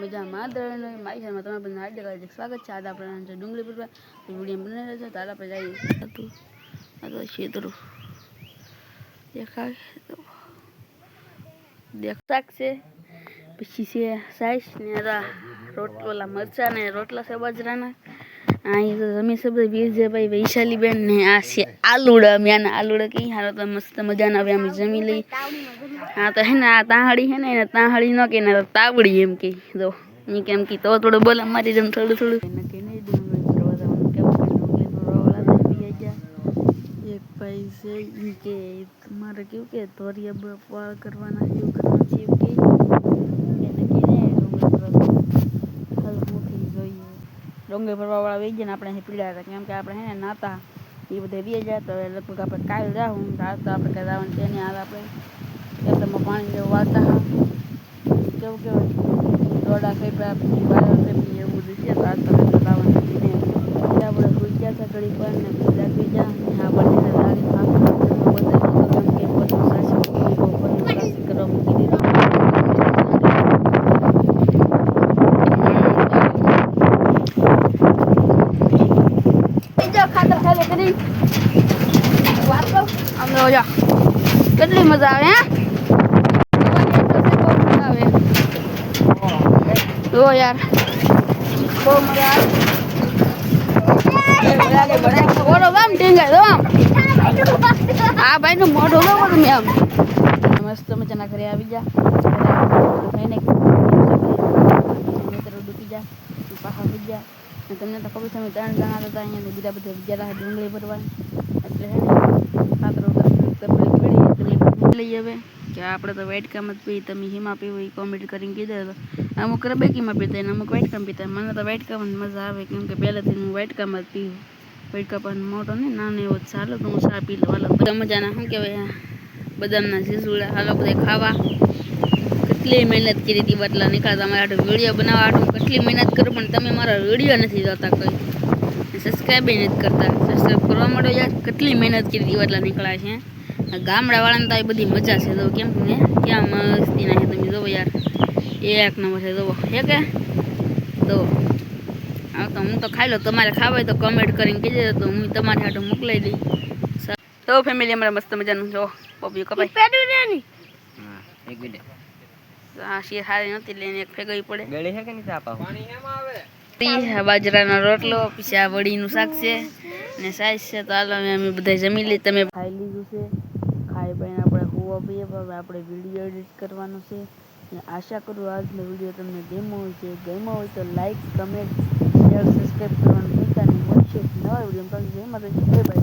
મજામાં મારી સાથે તમારા બધાનું હાર્દિક સ્વાગત છે. આજે આપણે ડુંગળી પૂરવા વિડીયો બનાવી રહ્યા છે. ત્યારે આપણે જઈએ આ તો શેતરું દેખાય છે. પછી છે સાઈસ ને રોટલા મરચા ને રોટલા છે બાજરાના. અહીં જમી છે બધા વીરજભાઈ વૈશાલી બેન ને આ છે આલુડા. અમે આલુડા કઈ હારો તો મસ્ત મજાના હવે અમે જમી લઈ. હા તો હે ને આ તાહડી હે ને તાહડી ન કે ને તાવડી એમ કે જો ની કેમ કે તો થોડું બોલ અમારી જેમ થોડું થોડું કે નહીં ડુંગળી ભરવા જવાનું કેમ કે ડુંગળી ભરવાવાળા તો બી ગયા. એક ભાઈ છે ઈ કે મારે કેવું કે ધોરિયા વાળ કરવાના એવું કરવાનું છે એવું કે એને કે ડુંગળી ભરવા હાલ મુઠી જોઈએ. ડુંગળી ભરવાવાળા વહી ગયા ને આપણે પીડા હતા કેમ કે આપણે હે ને નાતા એ બધા વી જાય તો લગભગ આપણે કાલ જાઉં રાત તો આપણે કઈ જવાનું છે ને હાલ આપણે ખેતરમાં પાણી જેવું વાળતા હા કેવું કેવું દોડા ખેપા ખેપી એવું બધું છે. તો આજ તો લાવવાનું ને આપણે સુઈ ગયા હતા ઘડી પર ને બીજા બીજા આ બંને લાડી કેમ કે બધું સાચી કરવા મૂકી દીધું. ખાતર ખાલી કરી વાત કરો અમને ઓજા કેટલી મજા આવે હે જો યાર બહુ મજા આવે. મોઢો આમ ટીંગાય તો આમ આ ભાઈ નું મોઢું લો તમે આમ મસ્ત મજાના ઘરે આવી જા ડૂબી જા પાછા આવી ગયા. તમને તો ખબર છે અમે 3 જણા હતા અહીંયા બીજા બધા બીજા ડુંગળી ભરવાની એટલે હે ને લઈ હવે કે આપણે તો વાઇટકામ જ પી તમે હિમા પીવો એ કોમેન્ટ કરીને કીધું. અમુક રબેકીમાં પીતા ને અમુક વાઇટકામ પીતા. મને તો વાઇટકામ મજા આવે કેમ કે પહેલાંથી હું વાઇટકામ જ પીવું. વાઇટકા પણ મોટો ને નાનો એવો ચાલો તો હું ચા પી લઉં. બધા મજાના શું કહેવાય બદામના ઝીઝુડા હાલો બધા ખાવા. કેટલી મહેનત કરી હતી બટલા નીકળતા મારા હાટું વિડીયો બનાવવા હાટું કેટલી મહેનત કરું પણ તમે મારા વિડીયો નથી જોતા કોઈ સબસ્ક્રાઈબ નથી કરતા. સબસ્ક્રાઈબ કરવા માંડો યાર કેટલી મહેનત કરી હતી બટલા નીકળ્યા છે. ગામડાવાળાને તો આ બધી મજા છે જો કેમ ને ક્યાં મસ્તી ના છે તમે જોવો યાર એક નંબર છે જોવો હે કે તો હા તો હું તો ખાઈ લો. તમારે ખાવા હોય તો કમેન્ટ કરીને કહેજો તો હું તમારી હાટું મોકલાઈ દઈ. તો ફેમિલી અમારા મસ્ત મજાનું જો પપ્પી કપાઈ આ શીર હારી નથી લઈને એક ફેગવી પડે ગળી છે કે નહીં આપા પાણી એમાં આવે બાજરાનો રોટલો પછી આ વડીનું શાક છે ને સાઈઝ છે. તો હાલો અમે બધા જમી લઈ. તમે ખાઈ લીધું છે ખાઈ પીને આપણે હોવા પીએ હવે આપણે વિડીયો એડિટ કરવાનો છે. આશા કરું આજનો વિડીયો તમને ગમ્યો હોય તો લાઈક કમેન્ટ શેર સબસ્ક્રાઈબ કરવાનું ભૂલતા નહીં. મળશે નવા વિડીયો.